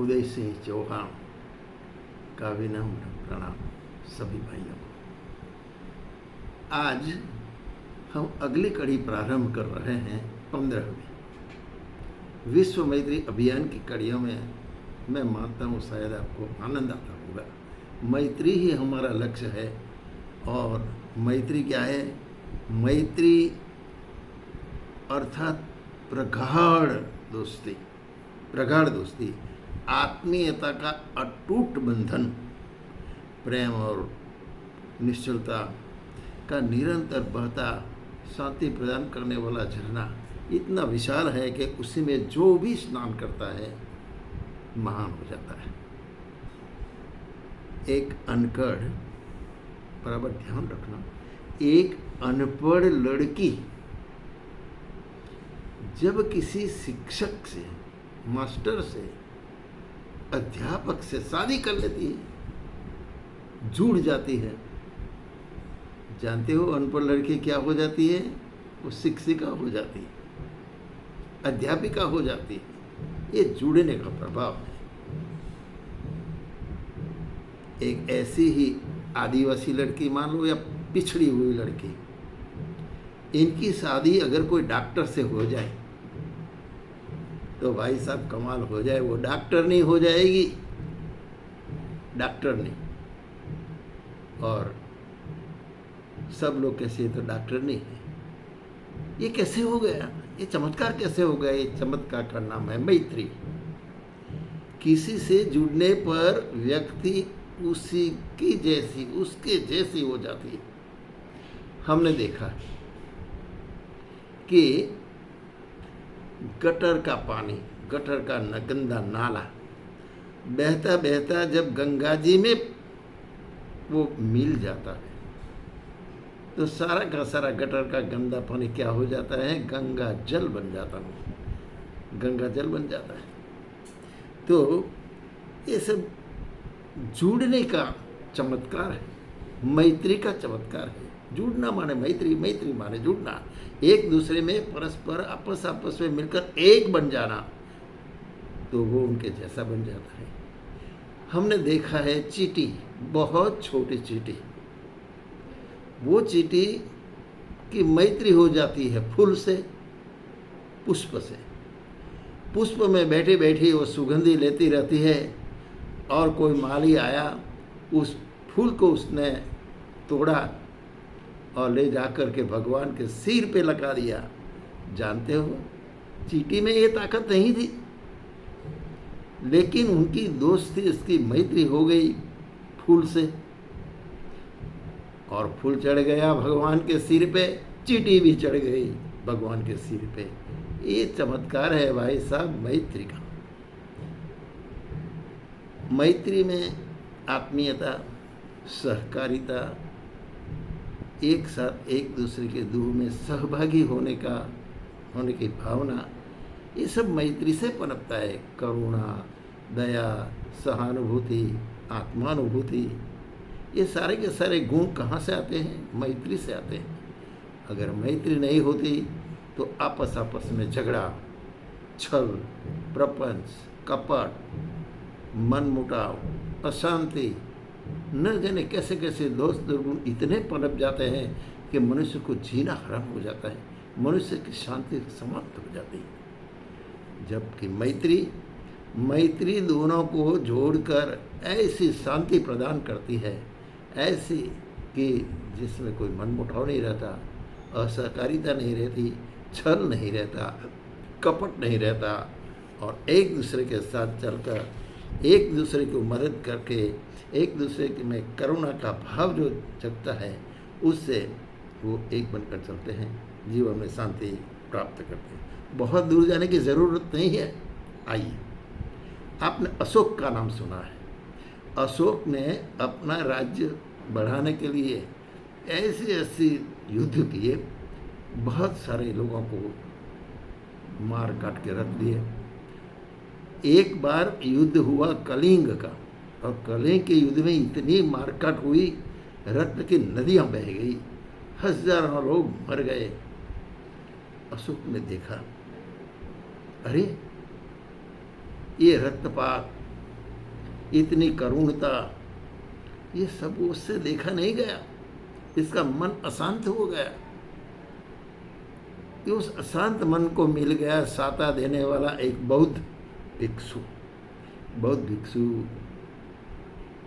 उदय सिंह चौहान का विनम्र प्रणाम सभी भाइयों को। आज हम अगली कड़ी प्रारंभ कर रहे हैं 15वीं विश्व मैत्री अभियान की कड़ियों में। मैं मानता हूँ शायद आपको आनंद आता होगा। मैत्री ही हमारा लक्ष्य है। और मैत्री क्या है? मैत्री अर्थात प्रगाढ़ दोस्ती, प्रगाढ़ दोस्ती, आत्मीयता का अटूट बंधन, प्रेम और निश्चलता का निरंतर बहता शांति प्रदान करने वाला झरना इतना विशाल है कि उसी में जो भी स्नान करता है महान हो जाता है। एक अनपढ़, बराबर ध्यान रखना, एक अनपढ़ लड़की जब किसी शिक्षक से, मास्टर से, अध्यापक से शादी कर लेती है, जुड़ जाती है। जानते हो अनपढ़ लड़की क्या हो जाती है? वो शिक्षिका हो जाती है, अध्यापिका हो जाती है। ये जुड़ने का प्रभाव है। एक ऐसी ही आदिवासी लड़की मान लो या पिछड़ी हुई लड़की, इनकी शादी अगर कोई डॉक्टर से हो जाए तो भाई साहब कमाल हो जाए। वो डॉक्टर नहीं हो जाएगी, डॉक्टर नहीं। और सब लोग कैसे तो डॉक्टर नहीं है। ये कैसे हो गया? ये चमत्कार कैसे हो गया? ये चमत्कार का नाम है मैत्री। किसी से जुड़ने पर व्यक्ति उसी की जैसी, उसके जैसी हो जाती है। हमने देखा कि गटर का पानी, गटर का गंदा नाला बहता बहता जब गंगा जी में वो मिल जाता है तो सारा का सारा गटर का गंदा पानी क्या हो जाता है? गंगा जल बन जाता है, गंगा जल बन जाता है। तो ये सब जुड़ने का चमत्कार है, मैत्री का चमत्कार है। जुड़ना माने मैत्री, मैत्री माने जुड़ना, एक दूसरे में परस्पर आपस में मिलकर एक बन जाना, तो वो उनके जैसा बन जाता है। हमने देखा है चींटी, बहुत छोटी चींटी, वो चींटी की मैत्री हो जाती है फूल से, पुष्प से। पुष्प में बैठी बैठी वो सुगंधी लेती रहती है और कोई माली आया, उस फूल को उसने तोड़ा और ले जाकर के भगवान के सिर पे लगा दिया। जानते हो चींटी में ये ताकत नहीं थी, लेकिन उनकी दोस्ती, इसकी मैत्री हो गई फूल से, और फूल चढ़ गया भगवान के सिर पे, चींटी भी चढ़ गई भगवान के सिर पे। ये चमत्कार है भाई साहब मैत्री का। मैत्री में आत्मीयता, सहकारिता, एक साथ एक दूसरे के दुख में सहभागी होने की भावना, ये सब मैत्री से पनपता है। करुणा, दया, सहानुभूति, आत्मानुभूति, ये सारे के सारे गुण कहाँ से आते हैं? मैत्री से आते हैं। अगर मैत्री नहीं होती तो आपस में झगड़ा, छल, प्रपंच, कपट, मनमुटाव, अशांति, न जाने कैसे कैसे दोस्त दुर्गुण इतने पनप जाते हैं कि मनुष्य को जीना हराम हो जाता है, मनुष्य की शांति समाप्त हो जाती है। जबकि मैत्री दोनों को जोड़कर ऐसी शांति प्रदान करती है, ऐसी कि जिसमें कोई मनमुटाव नहीं रहता, असहकारिता नहीं रहती, छल नहीं रहता, कपट नहीं रहता, और एक दूसरे के साथ चलकर, एक दूसरे को मदद करके, एक दूसरे में करुणा का भाव जो जगता है, उससे वो एक बनकर चलते हैं, जीवन में शांति प्राप्त करते हैं। बहुत दूर जाने की ज़रूरत नहीं है। आइए, आपने अशोक का नाम सुना है। अशोक ने अपना राज्य बढ़ाने के लिए ऐसे युद्ध किए, बहुत सारे लोगों को मार काट के रख दिए। एक बार युद्ध हुआ कलिंग का, और कलिंग के युद्ध में इतनी मारकाट हुई, रक्त की नदियां बह गई, हजारों लोग मर गए। अशोक ने देखा, अरे ये रक्तपात, इतनी करुणता, ये सब उससे देखा नहीं गया। इसका मन अशांत हो गया। कि उस अशांत मन को मिल गया साता देने वाला एक बौद्ध भिक्षु। बौद्ध भिक्षु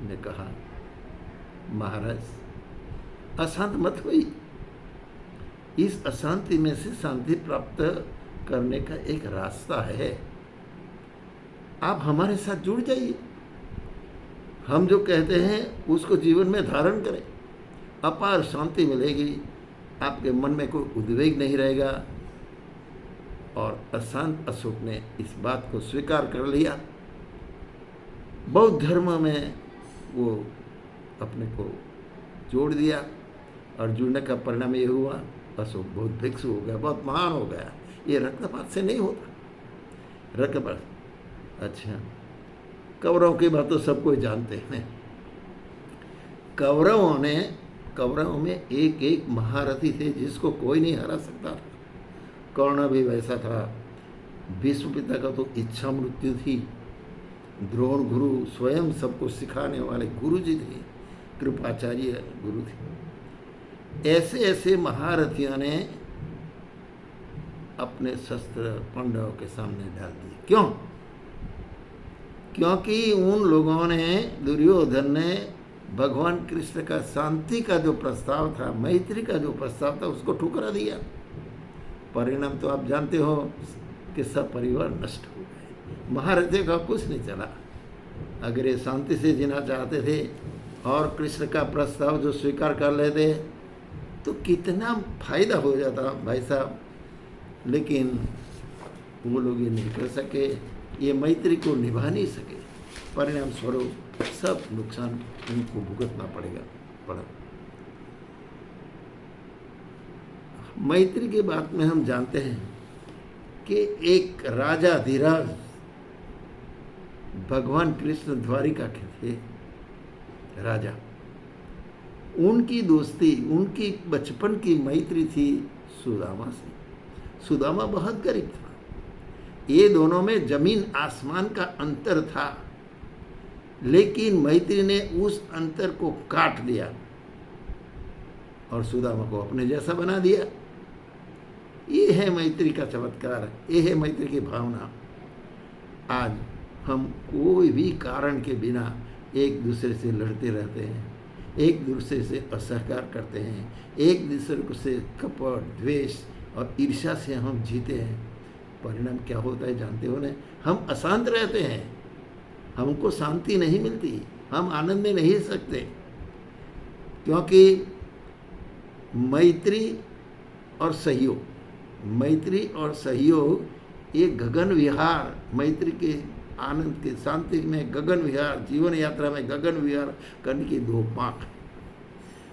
ने कहा, महाराज अशांत मत होइए, इस अशांति में से शांति प्राप्त करने का एक रास्ता है, आप हमारे साथ जुड़ जाइए। हम जो कहते हैं उसको जीवन में धारण करें, अपार शांति मिलेगी, आपके मन में कोई उद्वेग नहीं रहेगा। और अशांत अशोक ने इस बात को स्वीकार कर लिया। बौद्ध धर्म में वो अपने को जोड़ दिया और जुड़ने का परिणाम ये हुआ, अशोक बौद्ध भिक्षु हो गया, बहुत महान हो गया। ये रक्तपात से नहीं होता, रक्तपात। अच्छा, कौरवों की बात तो सब कोई जानते हैं। कौरवों में एक एक महारथी थे जिसको कोई नहीं हरा सकता था। कर्ण भी वैसा था। भीष्म पिता का तो इच्छा मृत्यु थी। द्रोण गुरु स्वयं सबको सिखाने वाले गुरु जी थे, कृपाचार्य गुरु थे। ऐसे ऐसे महारथियों ने अपने शस्त्र पांडवों के सामने डाल दिए। क्यों? क्योंकि उन लोगों ने, दुर्योधन ने भगवान कृष्ण का शांति का जो प्रस्ताव था, मैत्री का जो प्रस्ताव था, उसको ठुकरा दिया। परिणाम तो आप जानते हो कि सब परिवार नष्ट हो गए। महारथियों का कुछ नहीं चला। अगर ये शांति से जीना चाहते थे और कृष्ण का प्रस्ताव जो स्वीकार कर लेते तो कितना फायदा हो जाता भाई साहब। लेकिन वो लोग ये नहीं कर सके, ये मैत्री को निभा नहीं सके। परिणाम स्वरूप सब नुकसान उनको भुगतना पड़ा। मैत्री की बात में हम जानते हैं कि एक राजाधिराज भगवान कृष्ण द्वारिका के थे राजा। उनकी दोस्ती, उनकी बचपन की मैत्री थी सुदामा से। सुदामा बहुत गरीब था। ये दोनों में जमीन आसमान का अंतर था, लेकिन मैत्री ने उस अंतर को काट दिया और सुदामा को अपने जैसा बना दिया। ये है मैत्री का चमत्कार, ये है मैत्री की भावना। आज हम कोई भी कारण के बिना एक दूसरे से लड़ते रहते हैं, एक दूसरे से असहकार करते हैं, एक दूसरे से कपट, द्वेष और ईर्ष्या से हम जीते हैं। परिणाम क्या होता है जानते हो ना? हम अशांत रहते हैं, हमको शांति नहीं मिलती, हम आनंद में नहीं रह सकते। क्योंकि मैत्री और सहयोग ये गगन विहार, मैत्री के आनंद के शांति में गगन विहार, जीवन यात्रा में गगन विहार करने की दो पाँख।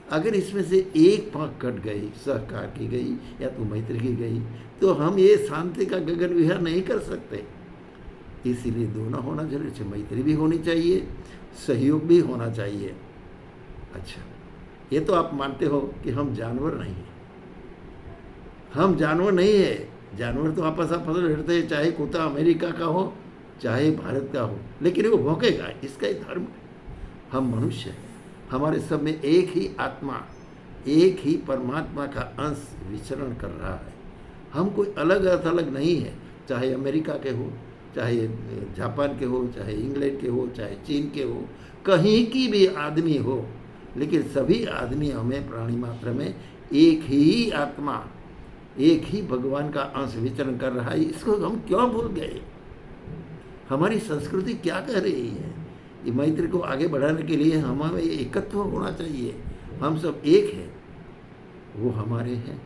अगर इसमें से एक पाँख कट गई, सहकार की गई या तो मैत्री की गई, तो हम ये शांति का गगन विहार नहीं कर सकते। इसीलिए दोनों होना जरूरी है। मैत्री भी होनी चाहिए, सहयोग भी होना चाहिए। अच्छा, ये तो आप मानते हो कि हम जानवर नहीं हैं। हम जानवर नहीं है। जानवर तो आपस लड़ते हैं, चाहे कुत्ता अमेरिका का हो चाहे भारत का हो, लेकिन वो भौंकेगा, इसका ही धर्म है। हम मनुष्य हैं, हमारे सब में एक ही आत्मा, एक ही परमात्मा का अंश विचरण कर रहा है। हम कोई अलग अलग नहीं है, चाहे अमेरिका के हो, चाहे जापान के हो, चाहे इंग्लैंड के हो, चाहे चीन के हो, कहीं की भी आदमी हो, लेकिन सभी आदमियों में, प्राणी मात्र में एक ही आत्मा, एक ही भगवान का अंश विचरण कर रहा है। इसको हम क्यों भूल गए? हमारी संस्कृति क्या कह रही है? ये मैत्री को आगे बढ़ाने के लिए हमें एकत्व होना चाहिए। हम सब एक हैं, वो हमारे हैं,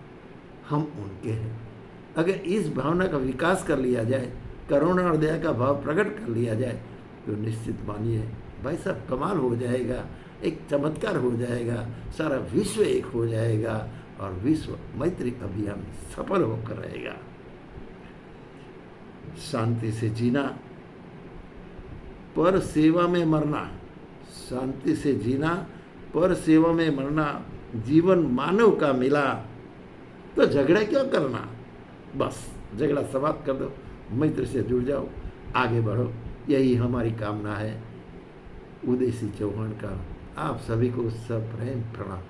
हम उनके हैं। अगर इस भावना का विकास कर लिया जाए, करुणा और दया का भाव प्रकट कर लिया जाए, तो निश्चित मानिए भाई साहब कमाल हो जाएगा, एक चमत्कार हो जाएगा, सारा विश्व एक हो जाएगा और विश्व मैत्री अभियान सफल होकर रहेगा। शांति से जीना, पर सेवा में मरना। शांति से जीना, पर सेवा में मरना। जीवन मानव का मिला तो झगड़ा क्यों करना? बस झगड़ा समाप्त कर दो, मैत्री से जुड़ जाओ, आगे बढ़ो। यही हमारी कामना है। उदय सिंह चौहान का आप सभी को सप्रेम प्रणाम।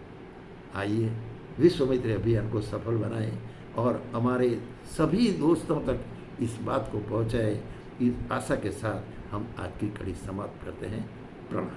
आइए विश्व मैत्री अभियान को सफल बनाएं और हमारे सभी दोस्तों तक इस बात को पहुंचाएं। इस आशा के साथ हम आज की कड़ी समाप्त करते हैं। प्रणाम।